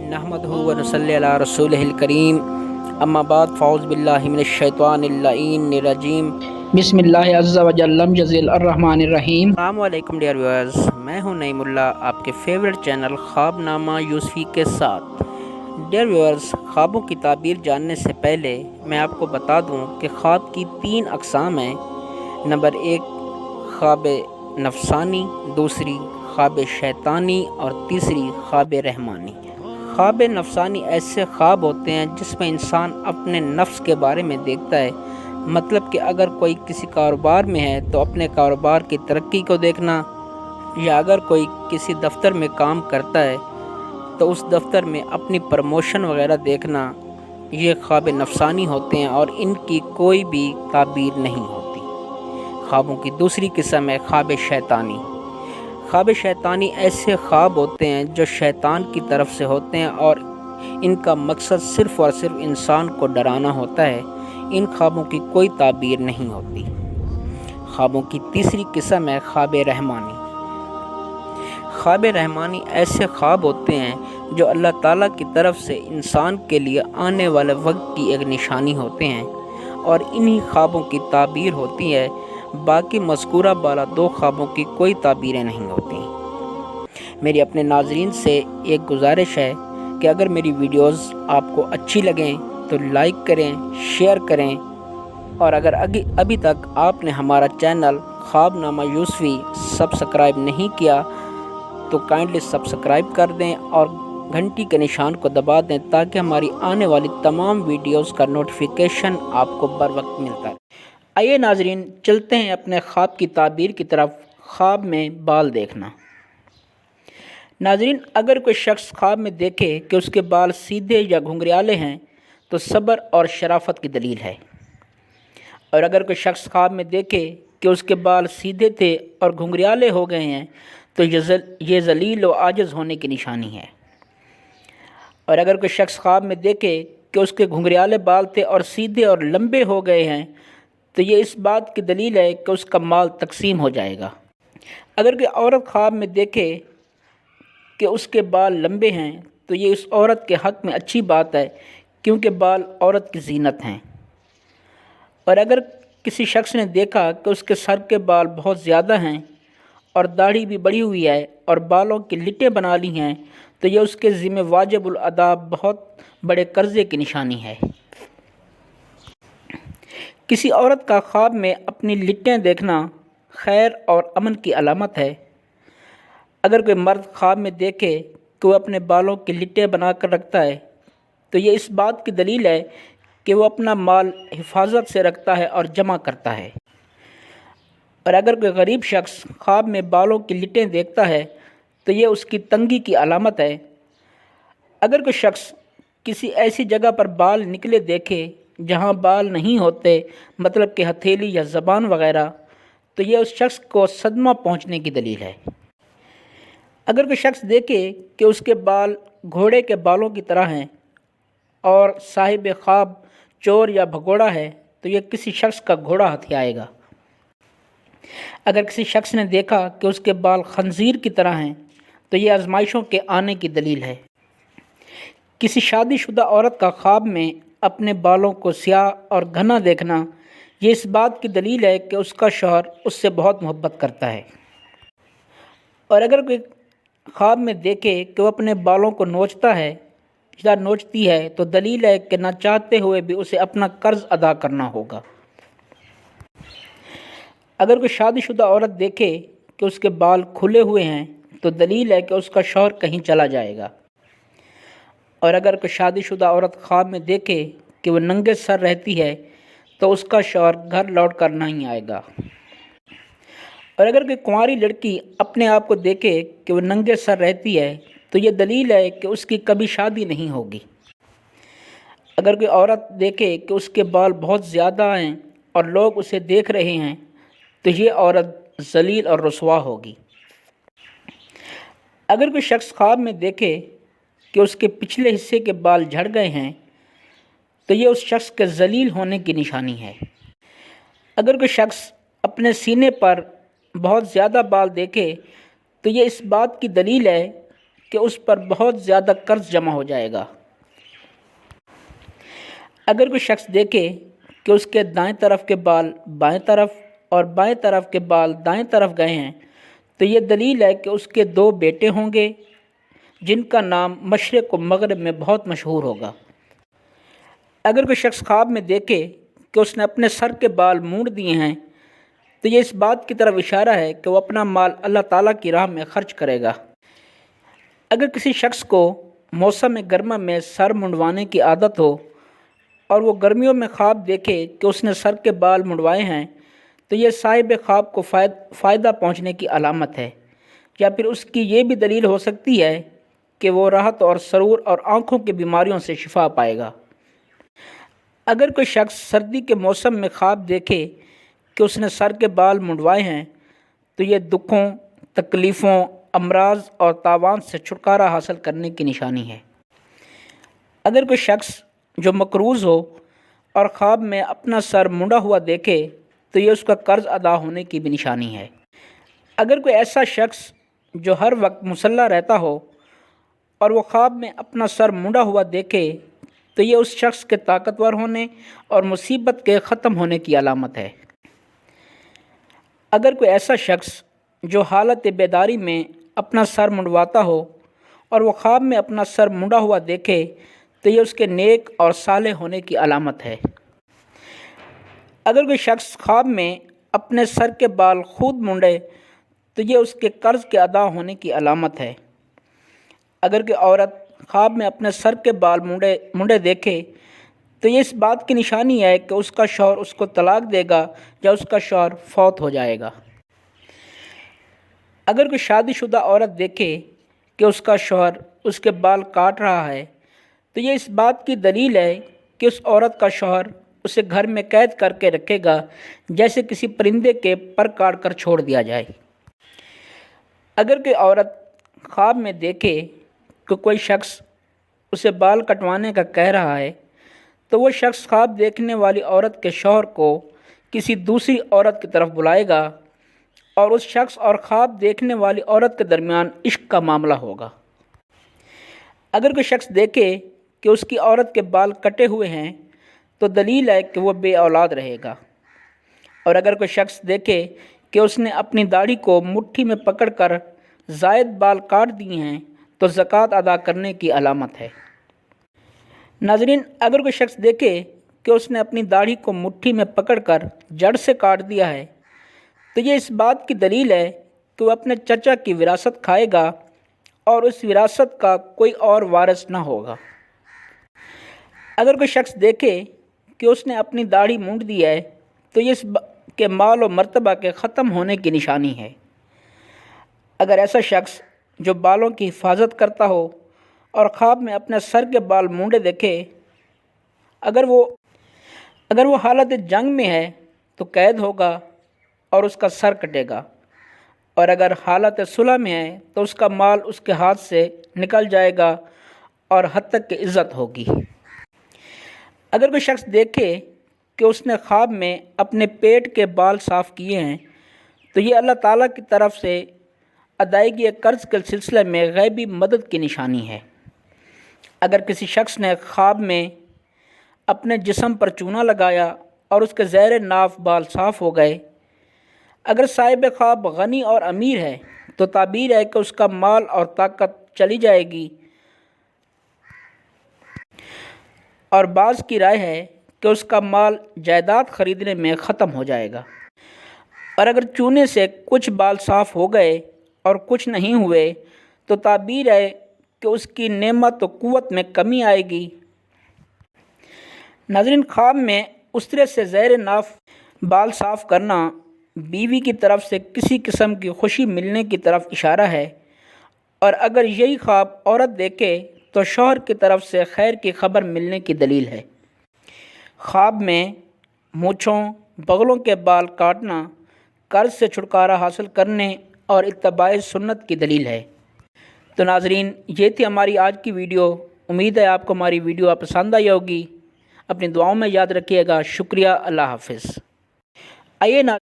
नहमदुहु व नसल्ली अला रसूलिहिल करीम अम्मा बाद फ़ाउज़ बिल्लाहि मिनश शैतानिर रजीम बिस्मिल्लाह अज़्ज़ा व जल्लम जज़ील अर्रहमानिर रहीम। अस्सलामु अलैकुम डियर व्यूअर्स, मैं हूं नईमुल्ला, आपके फेवरेट चैनल ख्वाबनामा यूसुफ़ी के साथ। डियर व्यूअर्स, ख्वाबों की ताबीर जानने से पहले मैं आपको बता दूं कि ख्वाब की 3 अक़साम हैं। नंबर 1 ख्वाब नफ़सानी, दूसरी ख्वाब शैतानी और तीसरी ख्वाब रहमानी। ख्वाब नफ़सानी ऐसे ख्वाब होते हैं जिसमें इंसान अपने नफ्स के बारे में देखता है। मतलब कि अगर कोई किसी कारोबार में है तो अपने कारोबार की तरक्की को देखना, या अगर कोई किसी दफ्तर में काम करता है तो उस दफ्तर में अपनी प्रमोशन वगैरह देखना, ये ख्वाब नफ़सानी होते हैं और इनकी कोई भी ताबीर नहीं होती। ख्वाबों की दूसरी किस्म है ख्वाब शैतानी। ख्वाब शैतानी ऐसे ख्वाब होते हैं जो शैतान की तरफ से होते हैं और इनका मकसद सिर्फ़ और सिर्फ इंसान को डराना होता है। इन ख्वाबों की कोई ताबीर नहीं होती। ख्वाबों की तीसरी किस्म है ख्वाब रहमानी। ख्वाब रहमानी ऐसे ख्वाब होते हैं जो अल्लाह ताला की तरफ से इंसान के लिए आने वाले वक्त की एक निशानी होते हैं और इन्हीं ख्वाबों की ताबीर होती है। बाकी मज़कूरा बाला 2 ख्वाबों की कोई ताबीरें नहीं होती। मेरी अपने नाज़रीन से एक गुजारिश है कि अगर मेरी वीडियोस आपको अच्छी लगें तो लाइक करें, शेयर करें, और अगर अभी तक आपने हमारा चैनल ख्वाबनामा यूसुफ़ी सब्सक्राइब नहीं किया तो काइंडली सब्सक्राइब कर दें और घंटी के निशान को दबा दें ताकि हमारी आने वाली तमाम वीडियोस का नोटिफिकेशन आपको बर वक्त मिलता है। आइए नाजरीन, चलते हैं अपने ख्वाब की ताबीर की तरफ। ख्वाब में बाल देखना। नाजरीन, अगर कोई शख्स ख्वाब में देखे कि उसके बाल सीधे या घुंघराले हैं तो सब्र और शराफत की दलील है, और अगर कोई शख्स ख्वाब में देखे कि उसके बाल सीधे थे और घुंघराले हो गए हैं तो ये ज़लील व आजिज़ होने की निशानी है। और अगर कोई शख्स ख्वाब में देखे कि उसके घुंघराले बाल थे और सीधे और लंबे हो गए हैं तो ये इस बात की दलील है कि उसका माल तकसीम हो जाएगा। अगर कोई औरत ख्वाब में देखे कि उसके बाल लंबे हैं तो ये उस औरत के हक़ में अच्छी बात है, क्योंकि बाल औरत की ज़ीनत हैं। और अगर किसी शख्स ने देखा कि उसके सर के बाल बहुत ज़्यादा हैं और दाढ़ी भी बढ़ी हुई है और बालों की लिटें बना ली हैं तो ये उसके ज़िम्मे वाजिबुल अदा बहुत बड़े कर्ज़े की निशानी है। किसी औरत का ख्वाब में अपनी लिटें देखना खैर और अमन की अलामत है। अगर कोई मर्द ख्वाब में देखे कि वह अपने बालों की लिटें बना कर रखता है तो ये इस बात की दलील है कि वो अपना माल हिफाजत से रखता है और जमा करता है। और अगर कोई गरीब शख्स ख्वाब में बालों की लिटें देखता है तो ये उसकी तंगी की अलामत है। अगर कोई शख्स किसी ऐसी जगह पर बाल निकले देखे जहाँ बाल नहीं होते, मतलब कि हथेली या ज़बान वग़ैरह, तो ये उस शख्स को सदमा पहुँचने की दलील है। अगर कोई शख्स देखे कि उसके बाल घोड़े के बालों की तरह हैं और साहिब ख्वाब चोर या भगोड़ा है तो ये किसी शख्स का घोड़ा हथियाएगा। अगर किसी शख्स ने देखा कि उसके बाल खंजीर की तरह हैं तो ये आजमाइशों के आने की दलील है। किसी शादीशुदा औरत का ख्वाब में अपने बालों को स्याह और घना देखना, ये इस बात की दलील है कि उसका शौहर उससे बहुत मोहब्बत करता है। और अगर कोई ख्वाब में देखे कि वो अपने बालों को नोचता है या नोचती है तो दलील है कि ना चाहते हुए भी उसे अपना कर्ज अदा करना होगा। अगर कोई शादीशुदा औरत देखे कि उसके बाल खुले हुए हैं तो दलील है कि उसका शौहर कहीं चला जाएगा। और अगर कोई शादीशुदा औरत ख्वाब में देखे कि वह नंगे सर रहती है तो उसका शौहर घर लौट कर नहीं आएगा। और अगर कोई कुंवारी लड़की अपने आप को देखे कि वह नंगे सर रहती है तो ये दलील है कि उसकी कभी शादी नहीं होगी। अगर कोई औरत देखे कि उसके बाल बहुत ज़्यादा हैं और लोग उसे देख रहे हैं तो ये औरत ज़लील और रुसवा होगी। अगर कोई शख्स ख्वाब में देखे कि उसके पिछले हिस्से के बाल झड़ गए हैं तो ये उस शख्स के ज़लील होने की निशानी है। अगर कोई शख्स अपने सीने पर बहुत ज़्यादा बाल देखे तो ये इस बात की दलील है کہ اس پر بہت زیادہ قرض جمع ہو جائے گا۔ اگر کوئی شخص دیکھے کہ اس کے دائیں طرف کے بال بائیں طرف اور بائیں طرف کے بال دائیں طرف گئے ہیں تو یہ دلیل ہے کہ اس کے 2 بیٹے ہوں گے جن کا نام مشرق و مغرب میں بہت مشہور ہوگا۔ اگر کوئی شخص خواب میں دیکھے کہ اس نے اپنے سر کے بال مونڈ دیے ہیں تو یہ اس بات کی طرف اشارہ ہے کہ وہ اپنا مال اللہ تعالیٰ کی راہ میں خرچ کرے گا۔ اگر کسی شخص کو موسم گرما میں سر منڈوانے کی عادت ہو اور وہ گرمیوں میں خواب دیکھے کہ اس نے سر کے بال منڈوائے ہیں تو یہ صاحب خواب کو فائدہ پہنچنے کی علامت ہے، یا پھر اس کی یہ بھی دلیل ہو سکتی ہے کہ وہ راحت اور سرور اور آنکھوں کی بیماریوں سے شفا پائے گا۔ اگر کوئی شخص سردی کے موسم میں خواب دیکھے کہ اس نے سر کے بال منڈوائے ہیں تو یہ دکھوں، تکلیفوں، امراض اور تاوان سے چھٹکارا حاصل کرنے کی نشانی ہے۔ اگر کوئی شخص جو مقروض ہو اور خواب میں اپنا سر منڈا ہوا دیکھے تو یہ اس کا قرض ادا ہونے کی بھی نشانی ہے۔ اگر کوئی ایسا شخص جو ہر وقت مسلح رہتا ہو اور وہ خواب میں اپنا سر منڈا ہوا دیکھے تو یہ اس شخص کے طاقتور ہونے اور مصیبت کے ختم ہونے کی علامت ہے۔ اگر کوئی ایسا شخص جو حالت بیداری میں اپنا سر منڈواتا ہو اور وہ خواب میں اپنا سر منڈا ہوا دیکھے تو یہ اس کے نیک اور صالح ہونے کی علامت ہے۔ اگر کوئی شخص خواب میں اپنے سر کے بال خود منڈے تو یہ اس کے قرض کے ادا ہونے کی علامت ہے۔ اگر کوئی عورت خواب میں اپنے سر کے بال منڈے دیکھے تو یہ اس بات کی نشانی ہے کہ اس کا شوہر اس کو طلاق دے گا یا اس کا شوہر فوت ہو جائے گا۔ اگر کوئی شادی شدہ عورت دیکھے کہ اس کا شوہر اس کے بال کاٹ رہا ہے تو یہ اس بات کی دلیل ہے کہ اس عورت کا شوہر اسے گھر میں قید کر کے رکھے گا جیسے کسی پرندے کے پر کاٹ کر چھوڑ دیا جائے۔ اگر کوئی عورت خواب میں دیکھے کہ کوئی شخص اسے بال کٹوانے کا کہہ رہا ہے تو وہ شخص خواب دیکھنے والی عورت کے شوہر کو کسی دوسری عورت کی طرف بلائے گا اور اس شخص اور خواب دیکھنے والی عورت کے درمیان عشق کا معاملہ ہوگا۔ اگر کوئی شخص دیکھے کہ اس کی عورت کے بال کٹے ہوئے ہیں تو دلیل ہے کہ وہ بے اولاد رہے گا، اور اگر کوئی شخص دیکھے کہ اس نے اپنی داڑھی کو مٹھی میں پکڑ کر زائد بال کاٹ دیے ہیں تو زکوٰۃ ادا کرنے کی علامت ہے۔ ناظرین، اگر کوئی شخص دیکھے کہ اس نے اپنی داڑھی کو مٹھی میں پکڑ کر جڑ سے کاٹ دیا ہے تو یہ اس بات کی دلیل ہے کہ وہ اپنے چچا کی وراثت کھائے گا اور اس وراثت کا کوئی اور وارث نہ ہوگا۔ اگر کوئی شخص دیکھے کہ اس نے اپنی داڑھی مونڈ دی ہے تو یہ اس کے مال و مرتبہ کے ختم ہونے کی نشانی ہے۔ اگر ایسا شخص جو بالوں کی حفاظت کرتا ہو اور خواب میں اپنے سر کے بال مونڈے دیکھے، اگر وہ حالت جنگ میں ہے تو قید ہوگا اور اس کا سر کٹے گا، اور اگر حالت صلح میں ہے تو اس کا مال اس کے ہاتھ سے نکل جائے گا اور حد تک کی عزت ہوگی۔ اگر کوئی شخص دیکھے کہ اس نے خواب میں اپنے پیٹ کے بال صاف کیے ہیں تو یہ اللہ تعالیٰ کی طرف سے ادائیگی قرض کے سلسلے میں غیبی مدد کی نشانی ہے۔ اگر کسی شخص نے خواب میں اپنے جسم پر چونا لگایا اور اس کے زیر ناف بال صاف ہو گئے، اگر صاحب خواب غنی اور امیر ہے تو تعبیر ہے کہ اس کا مال اور طاقت چلی جائے گی، اور بعض کی رائے ہے کہ اس کا مال جائیداد خریدنے میں ختم ہو جائے گا۔ اور اگر چونے سے کچھ بال صاف ہو گئے اور کچھ نہیں ہوئے تو تعبیر ہے کہ اس کی نعمت و قوت میں کمی آئے گی۔ ناظرین، خواب میں استرے سے زیر ناف بال صاف کرنا بیوی کی طرف سے کسی قسم کی خوشی ملنے کی طرف اشارہ ہے، اور اگر یہی خواب عورت دیکھے تو شوہر کی طرف سے خیر کی خبر ملنے کی دلیل ہے۔ خواب میں مونچھوں، بغلوں کے بال کاٹنا قرض سے چھٹکارا حاصل کرنے اور اتباع سنت کی دلیل ہے۔ تو ناظرین، یہ تھی ہماری آج کی ویڈیو۔ امید ہے آپ کو ہماری ویڈیو پسند آئی ہوگی۔ اپنی دعاؤں میں یاد رکھیے گا۔ شکریہ۔ اللہ حافظ۔ آئیے